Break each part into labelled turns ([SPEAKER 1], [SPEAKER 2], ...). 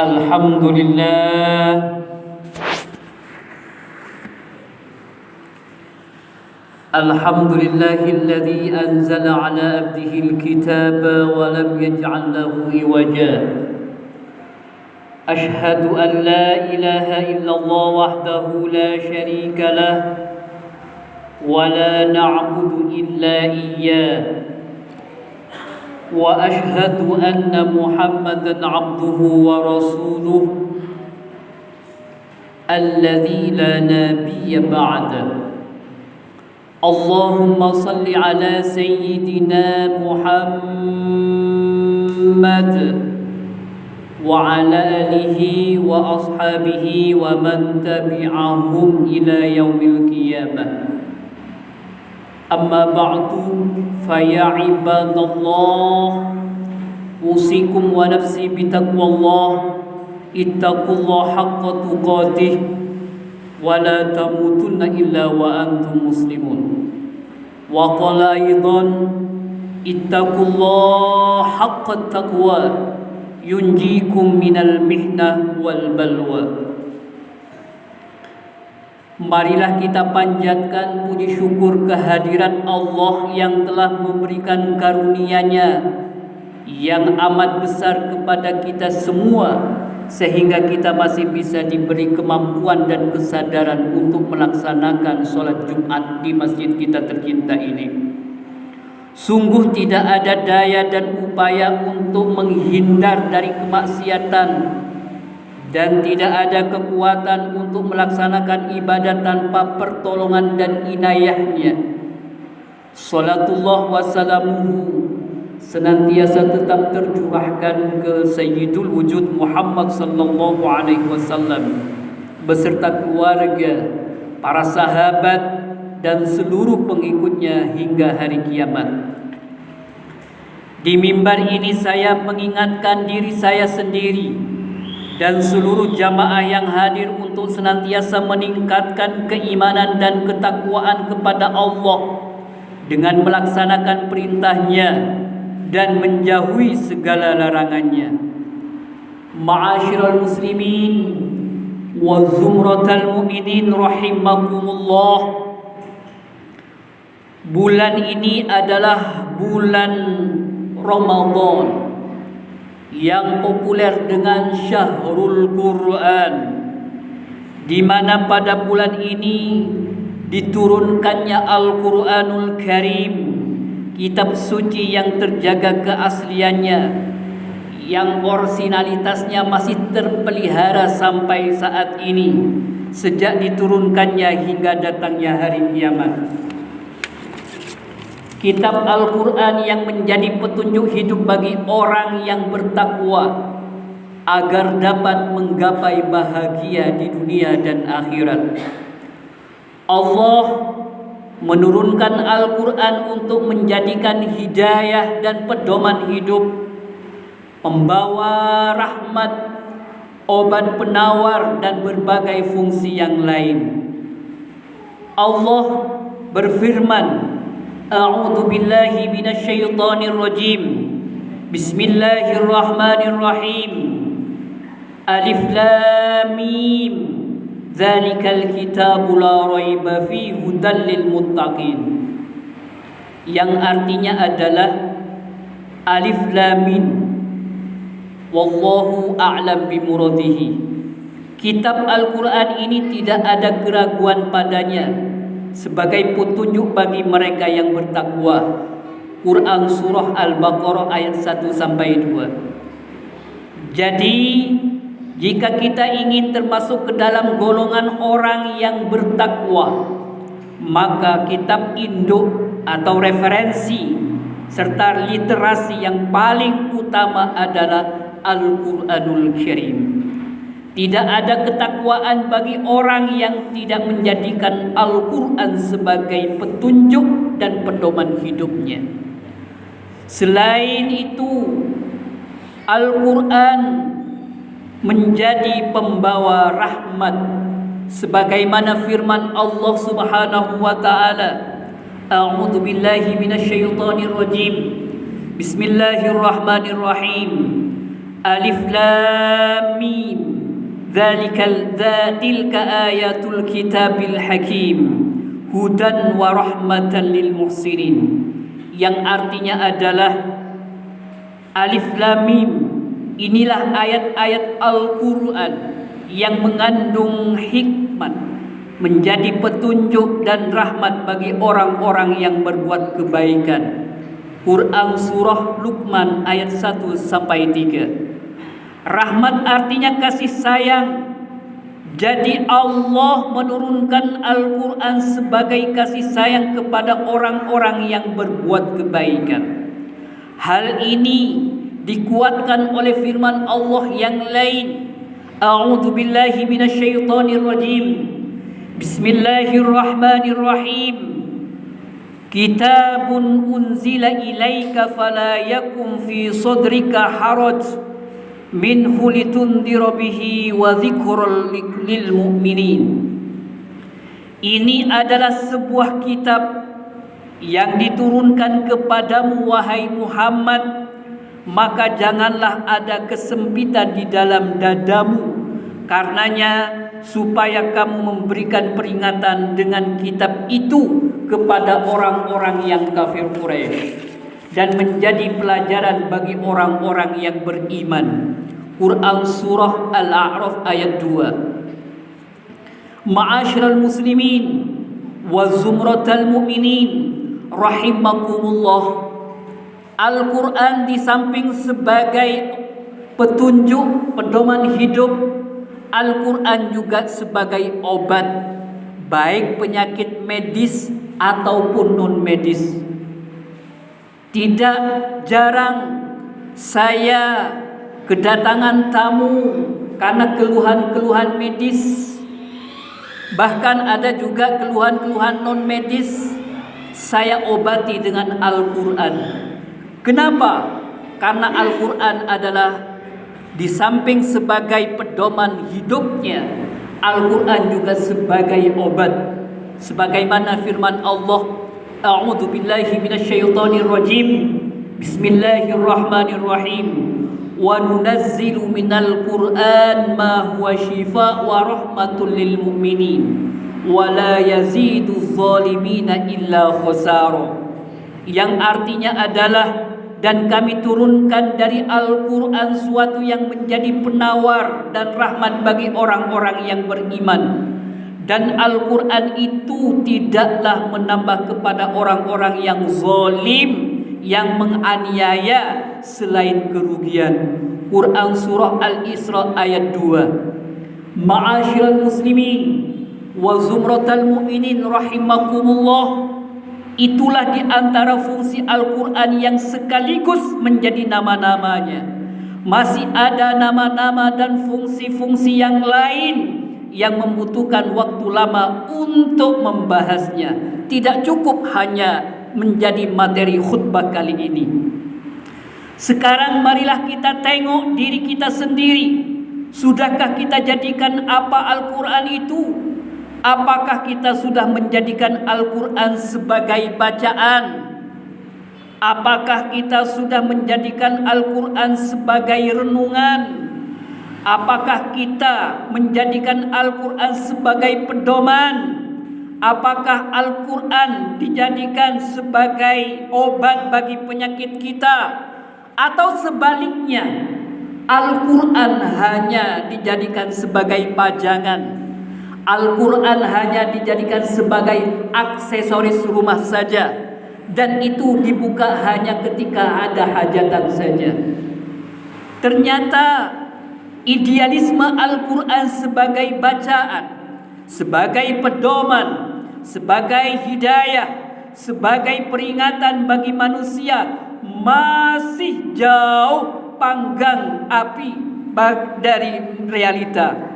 [SPEAKER 1] الحمد لله الحمد لله الذي أنزل على عبده الكتاب ولم يجعل له عوجا أشهد أن لا إله إلا الله وحده لا شريك له ولا نعبد إلا إياه وأشهد أن محمدًا عبده ورسوله الذي لا نبي بعده اللهم صل على سيدنا محمد وعلى آله وأصحابه ومن تبعهم إلى يوم القيامة أما بعد فيا عباد الله أوصيكم ونفسي بتقوى الله اتقوا الله حق تقاته ولا تموتن إلا وأنتم مسلمون وقال أيضا اتقوا الله حق التقوى ينجيكم من المحنة والبلوى. Marilah kita panjatkan puji syukur kehadirat Allah yang telah memberikan karunia-Nya yang amat besar kepada kita semua, sehingga kita masih bisa diberi kemampuan dan kesadaran untuk melaksanakan sholat Jumat di masjid kita tercinta ini. Sungguh tidak ada daya dan upaya untuk menghindar dari kemaksiatan, dan tidak ada kekuatan untuk melaksanakan ibadah tanpa pertolongan dan inayahnya. Salatullah wassalamuhu senantiasa tetap tercurahkan ke Sayyidul Wujud Muhammad sallallahu alaihi wasallam beserta keluarga, para sahabat dan seluruh pengikutnya hingga hari kiamat. Di mimbar ini saya mengingatkan diri saya sendiri dan seluruh jamaah yang hadir untuk senantiasa meningkatkan keimanan dan ketakwaan kepada Allah dengan melaksanakan perintah-Nya dan menjauhi segala larangan-Nya. Ma'asyiral muslimin wa zumratal mu'minin rahimakumullah. Bulan ini adalah bulan Ramadan yang populer dengan Syahrul Quran, di mana pada bulan ini diturunkannya Al-Quranul Karim, kitab suci yang terjaga keasliannya, yang orisinalitasnya masih terpelihara sampai saat ini sejak diturunkannya hingga datangnya hari kiamat. Kitab Al-Quran yang menjadi petunjuk hidup bagi orang yang bertakwa agar dapat menggapai bahagia di dunia dan akhirat. Allah menurunkan Al-Quran untuk menjadikan hidayah dan pedoman hidup, membawa rahmat, obat penawar dan berbagai fungsi yang lain. Allah berfirman, A'udzu billahi minasyaitonir rajim. Bismillahirrahmanirrahim. Alif lam mim. Dzalikal kitabu la raiba fihi hudal lil muttaqin. Yang artinya adalah Alif lam mim. Wallahu a'lam bimuradihi. Kitab Al-Quran ini tidak ada keraguan padanya sebagai petunjuk bagi mereka yang bertakwa. Quran surah Al-Baqarah ayat 1 sampai 2. Jadi jika kita ingin termasuk ke dalam golongan orang yang bertakwa, maka kitab induk atau referensi serta literasi yang paling utama adalah Al-Quranul Karim. Tidak ada ketakwaan bagi orang yang tidak menjadikan Al-Quran sebagai petunjuk dan pedoman hidupnya. Selain itu, Al-Quran menjadi pembawa rahmat, sebagaimana firman Allah Subhanahu wa taala, A'udzu billahi minasyaitonir rajim. Bismillahirrahmanirrahim. Alif Lam Mim. Tilka ayatul kitabil hakim. Hudan wa rahmatan lil muhsinin. Yang artinya adalah Alif Lam Mim. Inilah ayat-ayat Al-Quran yang mengandung hikmat, menjadi petunjuk dan rahmat bagi orang-orang yang berbuat kebaikan. Quran Surah Luqman ayat 1-3. Rahmat artinya kasih sayang. Jadi Allah menurunkan Al-Quran sebagai kasih sayang kepada orang-orang yang berbuat kebaikan. Hal ini dikuatkan oleh firman Allah yang lain. A'udzu billahi minasyaitonir rajim. Bismillahirrahmanirrahim. Kitabun unzila ilaika fala yakum fi sadrika haraj minhu litundira bihi wa dzikral lil mu'minin. Ini adalah sebuah kitab yang diturunkan kepadamu wahai Muhammad, maka janganlah ada kesempitan di dalam dadamu karenanya, supaya kamu memberikan peringatan dengan kitab itu kepada orang-orang yang kafir Quraisy dan menjadi pelajaran bagi orang-orang yang beriman. Quran Surah Al-A'raf ayat 2. Ma'asyiral muslimin wa zumratal mu'minin rahimakumullah. Al-Quran di samping sebagai petunjuk, pedoman hidup, Al-Quran juga sebagai obat, baik penyakit medis ataupun non-medis. Tidak jarang saya kedatangan tamu karena keluhan-keluhan medis. Bahkan ada juga keluhan-keluhan non-medis, saya obati dengan Al-Quran. Kenapa? Karena Al-Quran adalah di samping sebagai pedoman hidupnya, Al-Quran juga sebagai obat. Sebagaimana firman Allah, A'udzu billahi minasyaitonir rajim. Bismillahirrahmanirrahim. Wa nunazzilu minal Qur'an ma huwa shifaa wa rahmatul lil mu'minin wa la yazidu zalimina illa khasara. Yang artinya adalah, dan kami turunkan dari Al-Quran suatu yang menjadi penawar dan rahmat bagi orang-orang yang beriman. Dan Al-Quran itu tidaklah menambah kepada orang-orang yang zalim, yang menganiaya selain kerugian. Quran Surah Al-Isra ayat 2. Ma'asyiral muslimin wa zumratal mu'minin rahimakumullah. Itulah di antara fungsi Al-Quran yang sekaligus menjadi nama-namanya. Masih ada nama-nama dan fungsi-fungsi yang lain yang membutuhkan waktu lama untuk membahasnya. Tidak cukup hanya menjadi materi khutbah kali ini. Sekarang marilah kita tengok diri kita sendiri. Sudahkah kita jadikan apa Al-Quran itu? Apakah kita sudah menjadikan Al-Quran sebagai bacaan? Apakah kita sudah menjadikan Al-Quran sebagai renungan? Apakah kita menjadikan Al-Quran sebagai pedoman? Apakah Al-Quran dijadikan sebagai obat bagi penyakit kita? Atau sebaliknya, Al-Quran hanya dijadikan sebagai pajangan? Al-Quran hanya dijadikan sebagai aksesoris rumah saja, dan itu dibuka hanya ketika ada hajatan saja. Ternyata idealisme Al-Quran sebagai bacaan, sebagai pedoman, sebagai hidayah, sebagai peringatan bagi manusia masih jauh panggang api dari realita.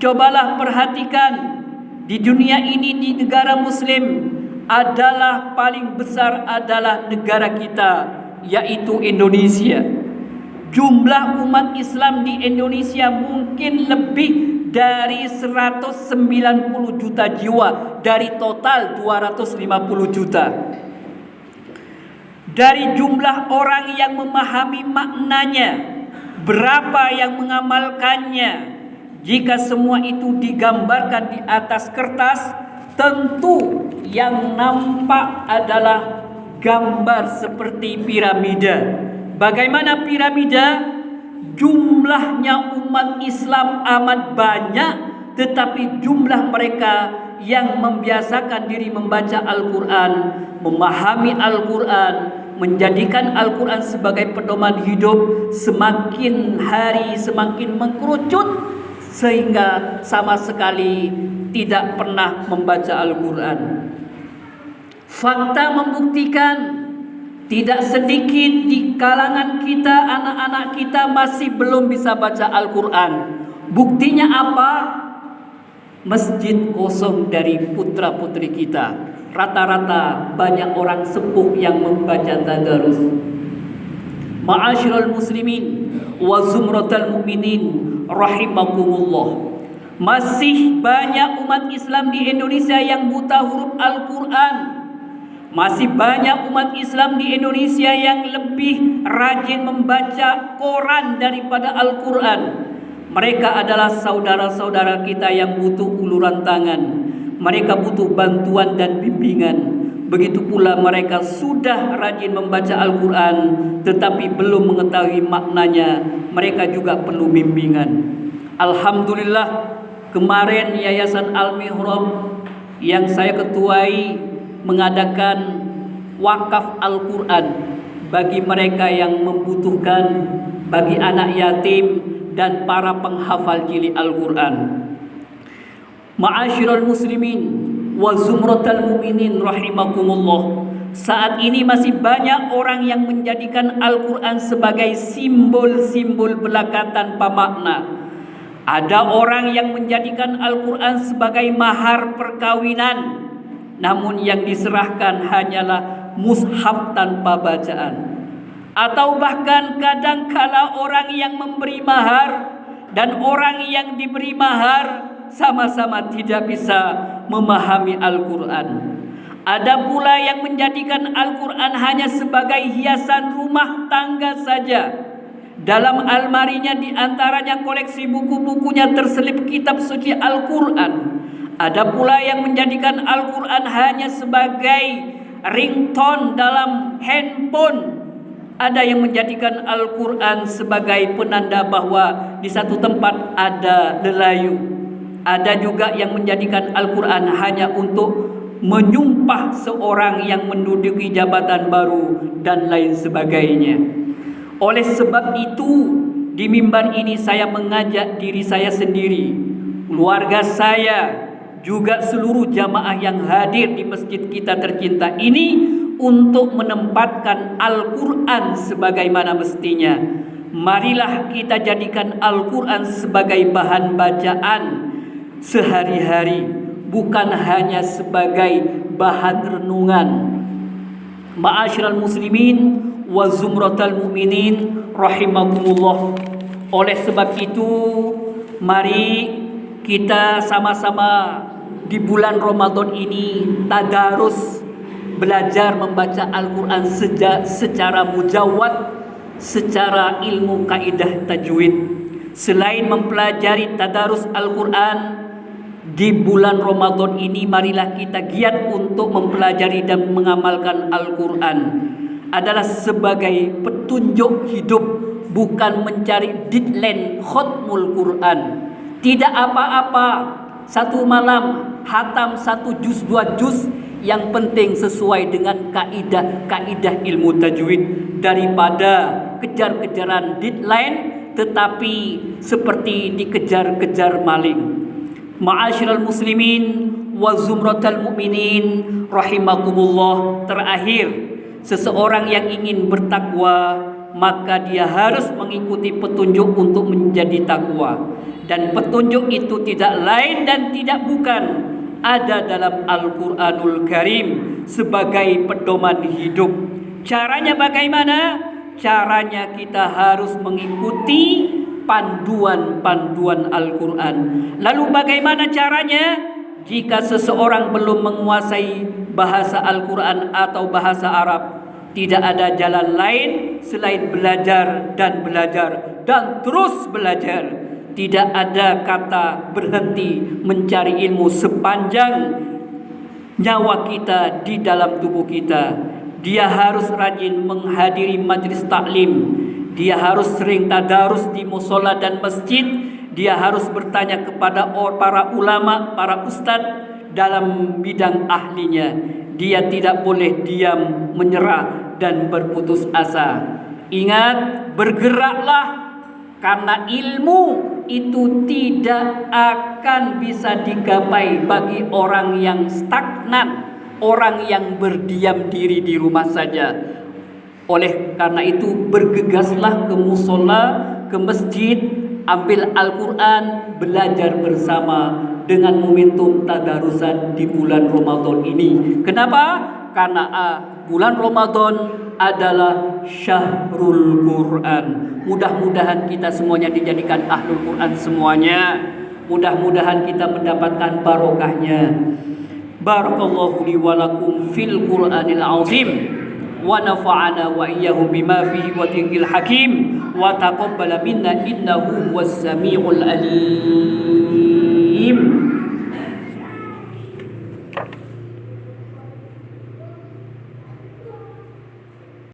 [SPEAKER 1] Cobalah perhatikan, di dunia ini, di negara muslim adalah paling besar adalah negara kita, yaitu Indonesia. Jumlah umat Islam di Indonesia mungkin lebih dari 190 juta jiwa dari total 250 juta. Dari jumlah orang yang memahami maknanya, Berapa yang mengamalkannya? Jika semua itu digambarkan di atas kertas, tentu yang nampak adalah gambar seperti piramida. Bagaimana piramida? Jumlahnya umat Islam amat banyak, tetapi jumlah mereka yang membiasakan diri membaca Al-Quran, memahami Al-Quran, menjadikan Al-Quran sebagai pedoman hidup, semakin hari semakin mengkerucut, sehingga sama sekali tidak pernah membaca Al-Quran. Fakta membuktikan tidak sedikit di kalangan kita, anak-anak kita masih belum bisa baca Al-Quran. Buktinya apa? Masjid kosong dari putra-putri kita. Rata-rata banyak orang sepuh yang membaca tadarus. Ma'asyiral muslimin wa zumratal mu'minin rahimakumullah. Masih banyak umat Islam di Indonesia yang buta huruf Al-Quran. Masih banyak umat Islam di Indonesia yang lebih rajin membaca Quran daripada Al-Quran. Mereka adalah saudara-saudara kita yang butuh uluran tangan. Mereka butuh bantuan dan bimbingan. Begitu pula mereka sudah rajin membaca Al-Quran, tetapi belum mengetahui maknanya. Mereka juga perlu bimbingan. Alhamdulillah, kemarin Yayasan Al-Mihrab yang saya ketuai mengadakan wakaf Al-Quran bagi mereka yang membutuhkan, bagi anak yatim dan para penghafal jilid Al-Quran. Ma'asyiral muslimin wa zumratal mu'minin rahimakumullah. Saat ini masih banyak orang yang menjadikan Al-Quran sebagai simbol-simbol belaka tanpa makna. Ada orang yang menjadikan Al-Quran sebagai mahar perkawinan, namun yang diserahkan hanyalah mushaf tanpa bacaan. Atau bahkan kadang-kala orang yang memberi mahar dan orang yang diberi mahar sama-sama tidak bisa memahami Al-Quran. Ada pula yang menjadikan Al-Quran hanya sebagai hiasan rumah tangga saja. Dalam almarinya diantaranya koleksi buku-bukunya terselip kitab suci Al-Quran. Ada pula yang menjadikan Al-Quran hanya sebagai ringtone dalam handphone. Ada yang menjadikan Al-Quran sebagai penanda bahwa di satu tempat ada lelayu. Ada juga yang menjadikan Al-Quran hanya untuk menyumpah seorang yang menduduki jabatan baru dan lain sebagainya. Oleh sebab itu, di mimbar ini saya mengajak diri saya sendiri, keluarga saya, juga seluruh jamaah yang hadir di masjid kita tercinta ini untuk menempatkan Al-Quran sebagaimana mestinya. Marilah kita jadikan Al-Quran sebagai bahan bacaan sehari-hari, bukan hanya sebagai bahan renungan. Ma'asyiral muslimin wa zumratal mu'minin rahimakumullah. Oleh sebab itu, mari kita sama-sama di bulan Ramadan ini tadarus, belajar membaca Al-Quran secara mujawad, secara ilmu kaidah tajwid. Selain mempelajari tadarus Al-Quran di bulan Ramadan ini, marilah kita giat untuk mempelajari dan mengamalkan Al-Quran. Adalah sebagai petunjuk hidup, bukan mencari deadline khatmul Quran. Tidak apa-apa satu malam hatam 1 juz 2 juz, yang penting sesuai dengan kaidah ilmu tajwid, daripada kejar-kejaran deadline tetapi seperti dikejar-kejar maling. Ma'asyiral muslimin wa zumratal mu'minin rahimakumullah. Terakhir, seseorang yang ingin bertakwa, maka dia harus mengikuti petunjuk untuk menjadi takwa. Dan petunjuk itu tidak lain dan tidak bukan ada dalam Al-Quranul Karim sebagai pedoman hidup. Caranya bagaimana? Caranya kita harus mengikuti panduan-panduan Al-Quran. Lalu bagaimana caranya? Jika seseorang belum menguasai bahasa Al-Quran atau bahasa Arab, tidak ada jalan lain selain belajar dan belajar dan terus belajar. Tidak ada kata berhenti mencari ilmu sepanjang nyawa kita di dalam tubuh kita. Dia harus rajin menghadiri majelis taklim. Dia harus sering tadarus di musola dan masjid. Dia harus bertanya kepada para ulama, para ustadz dalam bidang ahlinya. Dia tidak boleh diam, menyerah dan berputus asa. Ingat, bergeraklah, karena ilmu itu tidak akan bisa digapai bagi orang yang stagnan, orang yang berdiam diri di rumah saja. Oleh karena itu, bergegaslah ke musola, ke masjid, ambil Al-Quran, belajar bersama dengan momentum tadarusan di bulan Ramadan ini. Kenapa? Karena bulan Ramadan adalah syahrul Quran. Mudah-mudahan kita semuanya dijadikan ahlul Quran semuanya. Mudah-mudahan kita mendapatkan barokahnya. Barakallahu li wa lakum fil Qur'anil azim wa nafa'ana wa iyyahum bima fihi wa dhikril hakim wa taqabbala minna innahu was samiul alim.